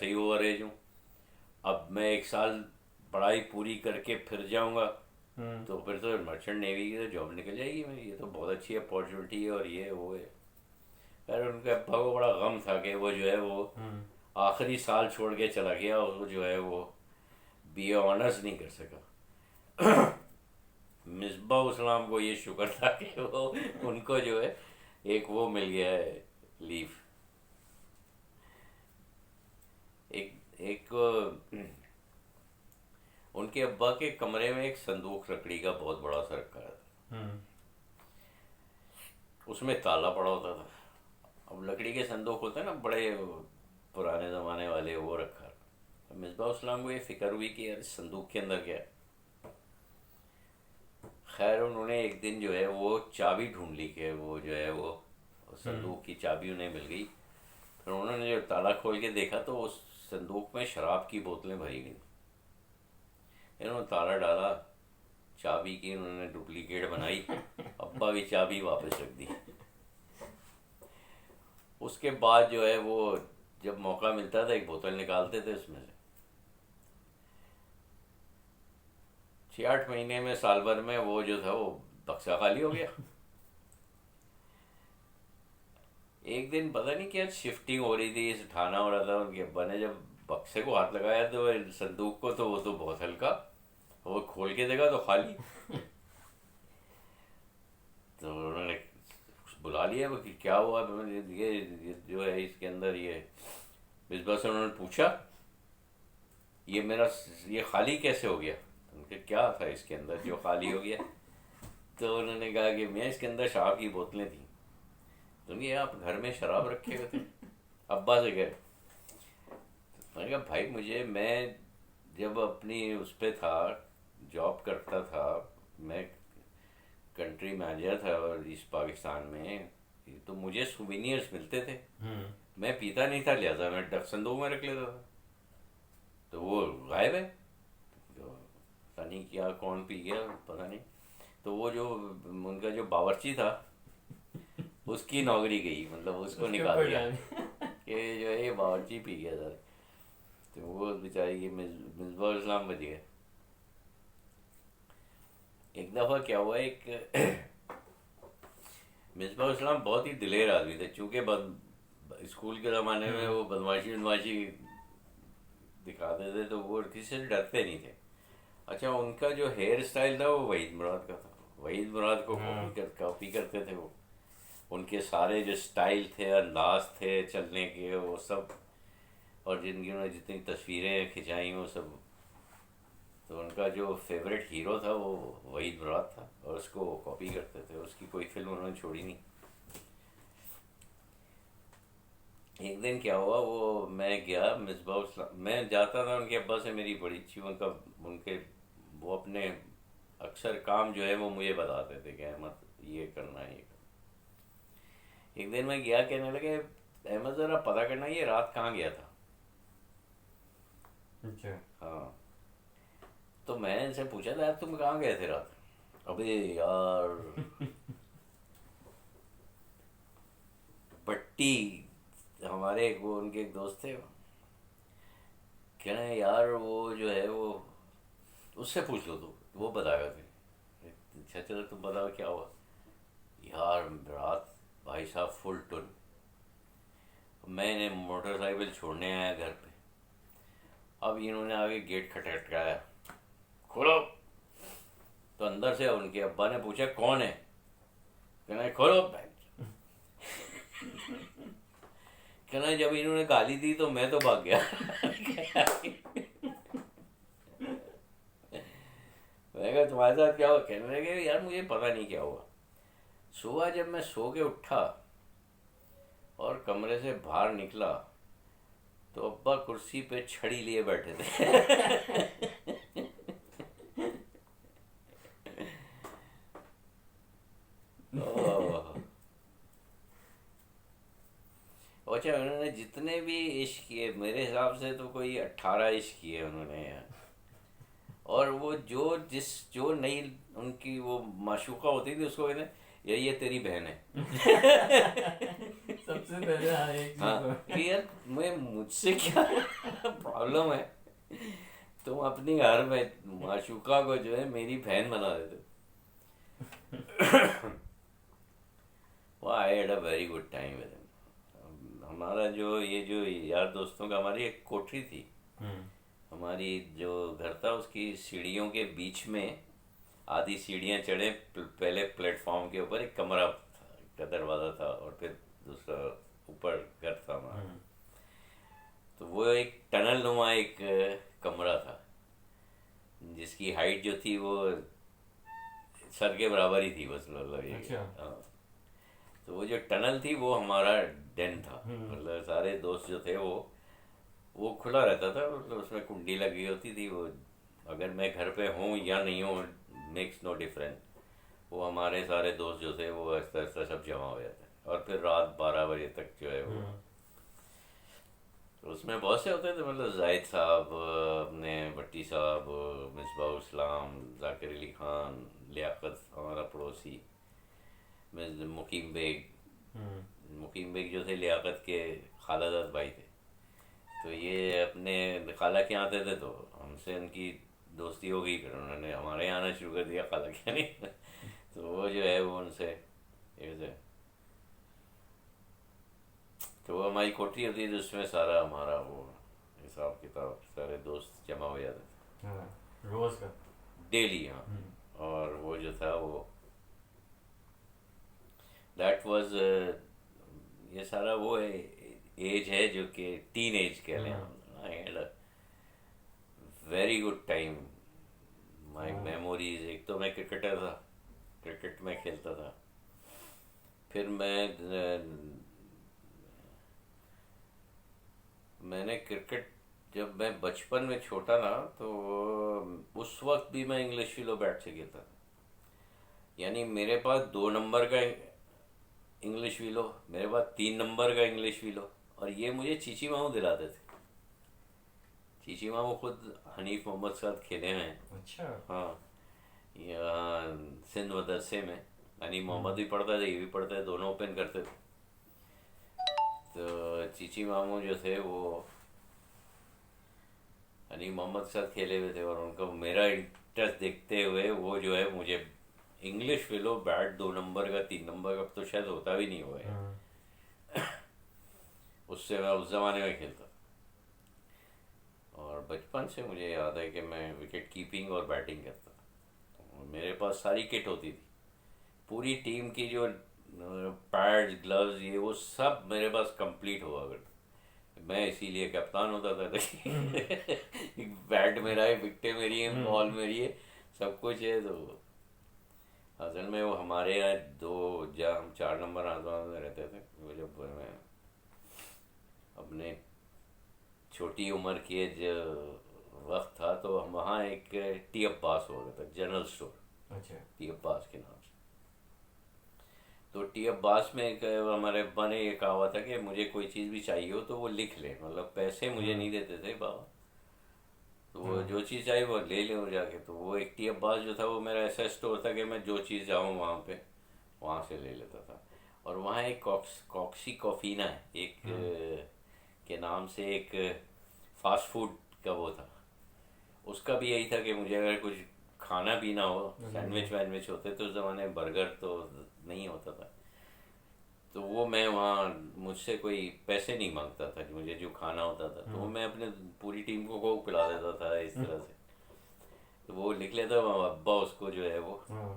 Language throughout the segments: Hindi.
सही ओवर एज हूँ। अब मैं एक साल पढ़ाई पूरी करके फिर जाऊँगा हम्म। तो फिर तो मर्चेंट नेवी की तो जॉब निकल जाएगी मेरी। ये तो बहुत अच्छी अपॉर्चुनिटी है और ये वो है। यार उनके अब्बा को बड़ा गम था कि वो जो है वो हम्म। आखिरी साल छोड़ के चला गया और वो जो है वो बीए ऑनर्स नहीं कर सका। मिसबा इस्लाम को ये शुक्र था कि वो उनको जो है एक वो मिल गया है, लीव। एक एक उनके अब्बा के कमरे में एक संदूक लकड़ी का बहुत बड़ा सा रखा है। हम्म। उसमें ताला पड़ा होता था। अब लकड़ी के संदूक होते हैं ना बड़े पुराने ज़माने वाले, वो रखा। तो मिसबा इस्लाम को ये फिक्र हुई कि यार इस संदूक के अंदर क्या है। खैर उन्होंने एक दिन जो है वो चाबी ढूंढ ली कि वो जो है वो हम्म। संदूक की चाबी उन्हें मिल गई। फिर उन्होंने जो ताला खोल के देखा तो उस संदूक में शराब की बोतलें भरी हुई। इन्होंने ताला डाला, चाबी की उन्होंने डुप्लीकेट बनाई, अब्बा की चाबी वापस रख दी। उसके बाद जो है वो जब मौका मिलता था एक बोतल निकालते थे उसमें से। 6-8 महीने में, साल भर में वो जो था वो बक्सा खाली हो गया। एक दिन पता नहीं क्या शिफ्टिंग हो रही थी, उठाना हो रहा था, उनके अब्बा ने जब बक्से को हाथ लगाया तो संदूक को, तो वो तो बहुत हल्का, वो खोल के देखा तो खाली। तो उन्होंने बुला लिया वो कि क्या हुआ। तो मैंने ये जो है इसके अंदर ये मिसबा से उन्होंने पूछा ये मेरा ये खाली कैसे हो गया। तो उनके क्या था इसके अंदर जो खाली हो गया। तो उन्होंने कहा कि मैं इसके अंदर शराब की बोतलें थी। तो ये आप घर में शराब रखे हुए थे। अब्बा से गए। मैंने कहा भाई मुझे, मैं जब अपनी उस पे था, जॉब करता था, मैं कंट्री मैनेजर था और इस पाकिस्तान में, तो मुझे सुविनियर्स मिलते थे। हम्म। मैं पीता नहीं था, लिहाजा मैं डक संदूक में रख लेता था। तो वो गायब है। तो पता नहीं क्या कौन पी गया, पता नहीं। तो वो जो उनका जो बावर्ची था उसकी नौकरी गई, मतलब उसको उसके निकाल ऊपर दिया जान। कि जो है ये बावर्ची पी गया सर। तो वो बेचारी की मिसबा इस्लाम बच गए। एक दफ़ा क्या हुआ, एक मिसबा इस्लाम बहुत ही दिलेर आदमी थे, चूँकि स्कूल के ज़माने में हम्म। वो बदमाशी बदमाशी दिखाते थे तो वो किसी से डरते नहीं थे। अच्छा उनका जो हेयर स्टाइल था वो वहीद मुराद का था। वहीद मुराद को हाँ। कॉपी करते थे वो। उनके सारे जो स्टाइल थे, अंदाज थे चलने के, वो सब, और जिनकी उन्होंने जितनी तस्वीरें खिंचाई वो सब। तो उनका जो फेवरेट हीरो था वो वहीद मुराद था और उसको कॉपी करते थे। उसकी कोई फिल्म उन्होंने छोड़ी नहीं। एक दिन क्या हुआ, वो मैं गया मैं जाता था उनके अब्बा से, मेरी बड़ी अच्छी उनका उनके वो अपने अक्सर काम जो है वो मुझे बताते थे कि अहमद ये करना है ये करना। एक दिन मैं गया, कहने लगे अहमद ज़रा पता करना ये रात कहाँ गया था। अच्छा। हाँ। तो मैंने इनसे पूछा था यार तुम कहाँ गए थे रात। अबे यार बट्टी, हमारे एक वो उनके एक दोस्त थे, कह रहे हैं यार वो जो है वो उससे पूछ लो तो वो बताएगा फिर। अच्छा चलो तुम बताओ क्या हुआ। यार रात भाई साहब फुल टुन, मैंने मोटरसाइकिल छोड़ने आया घर पे। अब इन्होंने आगे गेट खटखटाया, खोलो। तो अंदर से उनके अब्बा ने पूछा कौन है। कहना है खोलो। कहना है जब इन्होंने गाली दी तो मैं तो भाग गया। मैंने कहा तुम्हारे साथ क्या हुआ। कहने लगे यार मुझे पता नहीं क्या हुआ। सुबह जब मैं सो के उठा और कमरे से बाहर निकला तो अब्बा कुर्सी पे छड़ी लिए बैठे थे। ओह। अच्छा उन्होंने जितने भी इश्क किए मेरे हिसाब से तो कोई 18 इश्क किए उन्होंने यार। और वो जो नई उनकी वो माशूका होती थी उसको कहते ये तेरी बहन है। सबसे पहले हाँ एक चीज हाँ तो कि यार मैं मुझसे क्या प्रॉब्लम है, तुम अपनी घर में माशूका को जो है मेरी बहन बना देते हो। वो I had a very good time with him. हमारा जो ये जो यार दोस्तों का, हमारी एक कोठरी थी, हम्म हमारी जो घर था उसकी सीढ़ियों के बीच में आधी सीढ़ियाँ चढ़े, पहले प्लेटफॉर्म के ऊपर एक कमरा था, का दरवाज़ा था, और फिर दूसरा ऊपर घर था हमारा। हम्म तो वो एक टनल नुमा एक कमरा था, जिसकी हाइट जो थी वो सर के बराबर ही थी बस, मतलब ये। अच्छा हाँ। तो वो जो टनल थी वो हमारा den था, हम्म मतलब सारे दोस्त जो थे वो खुला रहता था, मतलब उसमें कुंडी लगी होती थी। वो अगर मैं घर पे हूँ या नहीं हूँ, मेक्स नो डिफरेंस। वो हमारे सारे दोस्त जो थे वो ऐसा ऐसा सब जमा हो जाते हैं, और फिर रात 12 बजे तक जो है वो, हम्म तो उसमें बहुत से होते थे, मतलब जाहिद साहब, अपने भट्टी साहब, मिसबाह इस्लाम, जाकिर अली खान, लियाकत हमारा पड़ोसी, मुकीम बेग। हम्म मुकीम बेग जो थे लियाकत के खालाजाद भाई थे। तो ये अपने खाला के यहाँ आते थे, तो हमसे उनकी दोस्ती हो गई, फिर उन्होंने हमारे यहाँ आना शुरू कर दिया खाला के यहाँ नहीं। तो वो जो है वो उनसे ऐसे, तो वो हमारी कोठरी होती थी, उसमें सारा हमारा वो हिसाब किताब, सारे दोस्त जमा हो जाते हाँ रोज का थे डेली। हाँ। हम्म और वो जो था वो, दैट वाज, ये सारा वो एज है जो कि टीन एज कह लें हम्म हम। I had a very good time. My हाँ मेमोरीज, एक तो मैं क्रिकेटर था, क्रिकेट में खेलता था। फिर मैंने क्रिकेट, जब मैं बचपन में छोटा था तो उस वक्त भी मैं इंग्लिश फिलो बैट से खेलता था। यानी मेरे पास 2 नंबर का इंग्लिश विलो, मेरे पास 3 नंबर का इंग्लिश विलो, और ये मुझे चीची मामू दिलाते थे। चीची मामू खुद हनीफ मोहम्मद के साथ खेले हैं। अच्छा हाँ, यहाँ सिंध मदरसे में हनीफ मोहम्मद हम्म भी पढ़ता था, ये भी पढ़ता है, दोनों ओपन करते थे। तो चीची मामू जो थे वो हनीफ मोहम्मद के साथ खेले हुए थे, और उनको मेरा इंटरेस्ट देखते हुए वो जो है मुझे इंग्लिश फिलो बैट 2 नंबर का, 3 नंबर का तो शायद होता भी नहीं हुआ है, हम्म उससे मैं उस ज़माने में खेलता था। और बचपन से मुझे याद है कि मैं विकेट कीपिंग और बैटिंग करता था। और मेरे पास सारी किट होती थी, पूरी टीम की जो पैड्स, ग्लव्स, ये वो सब मेरे पास कंप्लीट हुआ करता। मैं इसीलिए कप्तान होता था। बैट मेरा है, विकेटें मेरी हैं, बॉल हम्म मेरी है, सब कुछ है। तो असल में वो हमारे यहाँ दो, जहाँ हम 4 नंबर आसमान में रहते थे, वो जब मैं अपने छोटी उम्र के जो वक्त था, तो हम वहाँ एक टी अब्बास हो गया था, जनरल स्टोर, अच्छा टी अब्बास के नाम से। तो टी अब्बास में एक हमारे अब्बा ने ये कहा हुआ था कि मुझे कोई चीज़ भी चाहिए हो तो वो लिख ले, मतलब पैसे मुझे हम्म नहीं देते थे बाबा, तो वो हम्म जो चीज़ चाहिए वो ले ले हो जाके। तो वो एक टी अब्बास जो था वो मेरा ऐसा स्टोर था कि मैं जो चीज़ चाहूँ वहाँ पे, वहाँ से ले लेता था। और वहाँ एक कॉक्सी कॉफीना है एक, हम्म के नाम से एक फास्ट फूड का वो था। उसका भी यही था कि मुझे अगर कुछ खाना पीना हो, सैंडविच वैंडविच होते तो उस ज़माने में, बर्गर तो नहीं होता था, तो वो मैं वहाँ, मुझसे कोई पैसे नहीं मांगता था कि मुझे जो खाना होता था, तो वो हम्म मैं अपने पूरी टीम को कोक पिला देता था इस तरह से। तो वो लिख लेता, अब्बा उसको जो है वो हाँ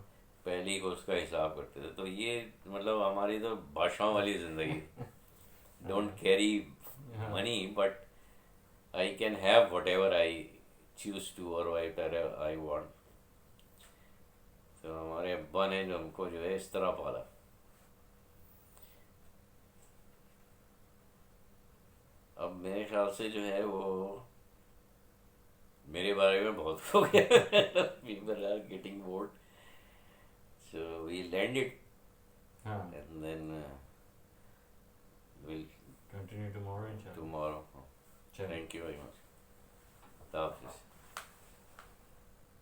पहले ही को उसका हिसाब करते थे। तो ये मतलब हमारी तो भाषाओं वाली ज़िंदगी। डोंट हाँ कैरी हाँ money, but I can have whatever I choose to, और वाइट आई वांट। तो हमारे अब्बा ने जो हमको जो है इस तरह पाला। अब मेरे ख्याल से जो है वो मेरे बारे में बहुत हो गया। People are getting bored, so we land it, हाँ and then will continue tomorrow इंशाल्लाह टुमारो। चलो थैंक यू वेरी मच। खुदा हाफिज़।